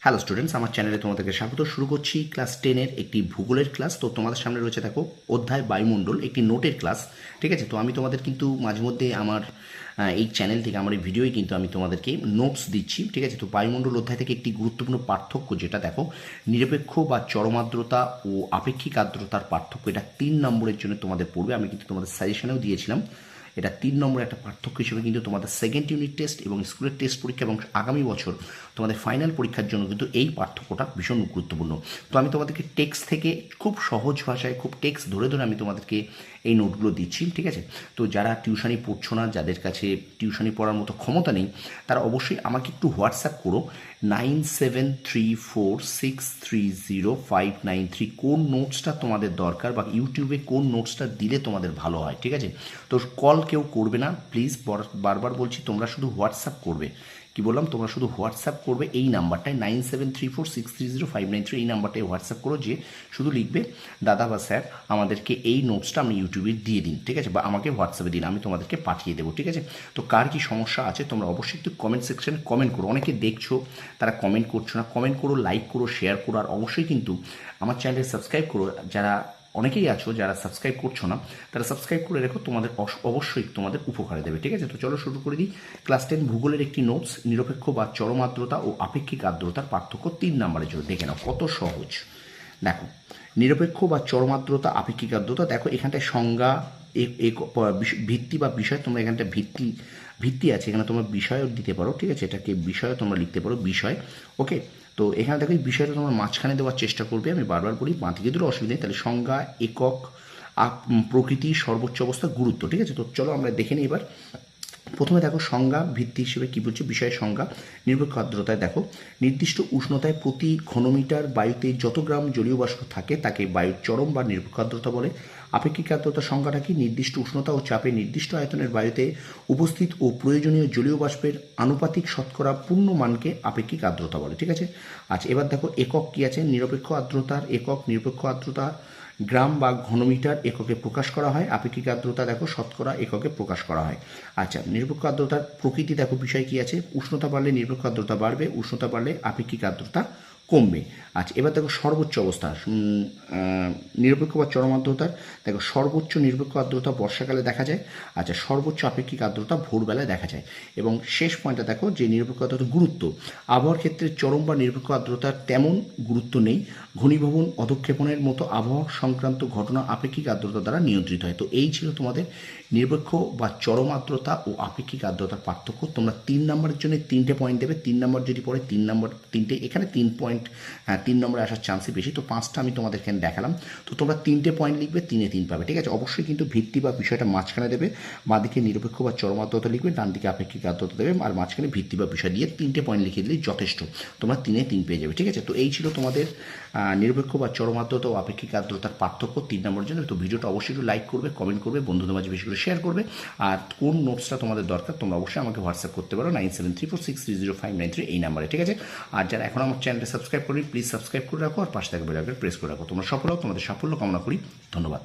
Hello students, আমার চ্যানেলে তোমাদেরকে স্বাগত। শুরু করছি ক্লাস 10-এর একটি ভূগোলের ক্লাস। তো তোমাদের সামনে রয়েছে দেখো অধ্যায় বায়ুমণ্ডল, একটি নোটের ক্লাস। ঠিক আছে, তো আমি তোমাদের কিন্তু মাঝে মধ্যে আমার এই চ্যানেল থেকে আমার এই ভিডিওই কিন্তু আমি তোমাদেরকে নোটস দিচ্ছি। ঠিক আছে, তো বায়ুমণ্ডল অধ্যায় থেকে একটি গুরুত্বপূর্ণ পার্থক্য যেটা দেখো, নিরপেক্ষ বা চরম আর্দ্রতা ও আপেক্ষিক আর্দ্রতার পার্থক্য, এটা 3 নম্বরের জন্য তোমাদের পড়বে। আমি কিন্তু তোমাদের সাজেশনেও দিয়েছিলাম এটা 3 নম্বরের একটা পার্থক্য হিসেবে কিন্তু তোমাদের সেকেন্ড ইউনিট টেস্ট এবং স্কুলের টেস্ট পরীক্ষা এবং আগামী বছর তোমাদের ফাইনাল পরীক্ষার জন্য কিন্তু এই পার্থক্যটা ভীষণ গুরুত্বপূর্ণ। তো আমি তোমাদেরকে টেক্সট থেকে খুব সহজ ভাষায়, খুব টেক্সট ধরে ধরে আমি তোমাদেরকে এই নোটগুলো দিচ্ছি। ঠিক আছে, তো যারা টিউশনি পড়ছো না, যাদের কাছে টিউশনি পড়ার মতো ক্ষমতা নেই, তারা অবশ্যই আমাকে একটু হোয়াটসঅ্যাপ করো 9734630593। কোন নোটসটা তোমাদের দরকার বা ইউটিউবে কোন নোটসটা দিলে তোমাদের ভালো হয়। ঠিক আছে, তো কল কেউ করবে না প্লিজ, বারবার বলছি, তোমরা শুধু হোয়াটসঅ্যাপ করবে। কি বললাম, তোমরা শুধু হোয়াটসঅ্যাপ করবে এই নাম্বারটায় 9734630593, এই নাম্বারটায় হোয়াটসঅ্যাপ করো, যে শুধু লিখবে দাদা বা স্যার আমাদেরকে এই নোটসটা আপনি ইউটিউবে দিয়ে দিন। ঠিক আছে, বা আমাকে হোয়াটসঅ্যাপে দিন, আমি তোমাদেরকে পাঠিয়ে দেবো। ঠিক আছে, তো কার কি সমস্যা আছে তোমরা অবশ্যই একটু কমেন্ট সেকশনে কমেন্ট করো। অনেকে দেখছো তারা কমেন্ট করছো না, কমেন্ট করো, লাইক করো, শেয়ার করো, আর অবশ্যই কিন্তু আমার চ্যানেলে সাবস্ক্রাইব করো। যারা অনেকেই আছো যারা সাবস্ক্রাইব করছো না, তারা সাবস্ক্রাইব করে রেখো, তোমাদের অবশ্যই তোমাদের উপকারে দেবে। ঠিক আছে, তো চলো শুরু করে দিই। ক্লাস 10 ভূগোলের একটি নোটস, নিরপেক্ষ বা চরম আর্দ্রতা ও আপেক্ষিক আর্দ্রতার পার্থক্য 3 নম্বরের জন্য। দেখে নাও কত সহজ। দেখো, নিরপেক্ষ বা চরম আর্দ্রতা, আপেক্ষিক আর্দ্রতা, দেখো এখানটায় সংজ্ঞা, ভিত্তি বা বিষয়, তোমরা এখানটা ভিত্তি আছে, এখানে তোমরা বিষয়ও দিতে পারো। ঠিক আছে, এটাকে বিষয় তোমরা লিখতে পারো, বিষয়। ওকে, তো এখানে দেখো এই বিষয়টা তোমরা মাঝখানে দেওয়ার চেষ্টা করবে। আমি বারবার বলি, বাঁ দিকে দিলেও অসুবিধা নেই। তাহলে সংজ্ঞা, একক, প্রকৃতি, সর্বোচ্চ অবস্থা, গুরুত্ব। ঠিক আছে, তো চলো আমরা দেখে নিই এবার। প্রথমে দেখো সংজ্ঞা ভিত্তি হিসেবে কী বলছে, বিষয়ের সংজ্ঞা। নিরপেক্ষ আর্দ্রতায় দেখো, নির্দিষ্ট উষ্ণতায় প্রতি ঘনমিটার বায়ুতে যত গ্রাম জলীয় বাষ্প থাকে তাকে বায়ুর চরম বা নিরপেক্ষ আর্দ্রতা বলে। আপেক্ষিক আর্দ্রতার সংজ্ঞাটা কি, নির্দিষ্ট উষ্ণতা ও চাপে নির্দিষ্ট আয়তনের বায়ুতে উপস্থিত ও প্রয়োজনীয় জলীয় বাষ্পের আনুপাতিক শতকরা পূর্ণ মানকে আপেক্ষিক আর্দ্রতা বলে। ঠিক আছে, আচ্ছা এবার দেখো একক কী আছে, নিরপেক্ষ আর্দ্রতার একক, নিরপেক্ষ আর্দ্রতার গ্রাম বা ঘনমিটার এককে প্রকাশ করা হয়। আপেক্ষিক আর্দ্রতা দেখো শতকরা এককে প্রকাশ করা হয়। আচ্ছা, নিরপেক্ষ আর্দ্রতার প্রকৃতি দেখো, বিষয় কী আছে, উষ্ণতা বাড়লে নিরপেক্ষ আর্দ্রতা বাড়বে, উষ্ণতা বাড়লে আপেক্ষিক আর্দ্রতা কমবে। আচ্ছা এবার দেখো সর্বোচ্চ অবস্থা, নিরপেক্ষ বা চরম আর্দ্রতার দেখো সর্বোচ্চ নিরপেক্ষ আর্দ্রতা বর্ষাকালে দেখা যায়। আচ্ছা, সর্বোচ্চ আপেক্ষিক আর্দ্রতা ভোরবেলায় দেখা যায়। এবং শেষ পয়েন্টটা দেখো যে নিরপেক্ষ আর্দ্রতার গুরুত্ব, আবহাওয়ার ক্ষেত্রে চরম বা নিরপেক্ষ আর্দ্রতার তেমন গুরুত্ব নেই। ঘনীভবন, অধক্ষেপণের মতো আবহাওয়া সংক্রান্ত ঘটনা আপেক্ষিক আর্দ্রতা দ্বারা নিয়ন্ত্রিত হয়। তো এই ছিল তোমাদের নিরপেক্ষ বা চরম আর্দ্রতা ও আপেক্ষিক আর্দ্রতার পার্থক্য। তোমরা 3 নম্বরের জন্য 3টে পয়েন্ট দেবে, 3 নম্বর যদি পড়ে 3 নম্বর 3টে, এখানে 3 পয়েন্ট, 3 নম্বরে আসার চান্সই বেশি। তো 5টা আমি তোমাদেরকে দেখালাম, তো তোমরা 3টে পয়েন্ট লিখবে, 3-এ 3 পাবে। ঠিক আছে, অবশ্যই কিন্তু ভিত্তি বা বিষয়টা মাঝখানে দেবে, বাঁদিকে নিরপেক্ষ বা চরম আর্দ্রতা লিখবে, ডান দিকে আপেক্ষিক আর্দ্রতা দেবে, আর মাঝখানে ভিত্তি বা বিষয় দিয়ে 3টে পয়েন্ট লিখে দিলেই যথেষ্ট, তোমরা 3-এ 3 পেয়ে যাবে। ঠিক আছে, তো এই ছিল তোমাদের নিরপেক্ষ বা চরম আর্দ্রতা ও আপেক্ষিক আর্দ্রতার পার্থক্য 3 নম্বরের জন্য। তো ভিডিওটা অবশ্যই একটু লাইক করবে, কমেন্ট করবে, বন্ধুদের মাঝে বেশি করে শেয়ার করবে। আর কোন নোটসটা তোমাদের দরকার তোমরা অবশ্যই আমাকে হোয়াটসঅ্যাপ করতে পারো 9734630593 এই নাম্বারে। ঠিক আছে, আর যারা এখন আমার চ্যানেলটা সাবস্ক্রাইব করি প্লিজ সাবস্ক্রাইব করে রাখো, আর পাশে থাকা বেল আইকন প্রেস করে রাখো। তোমরা সফল হও, তোমাদের সাফল্য কামনা করি। ধন্যবাদ।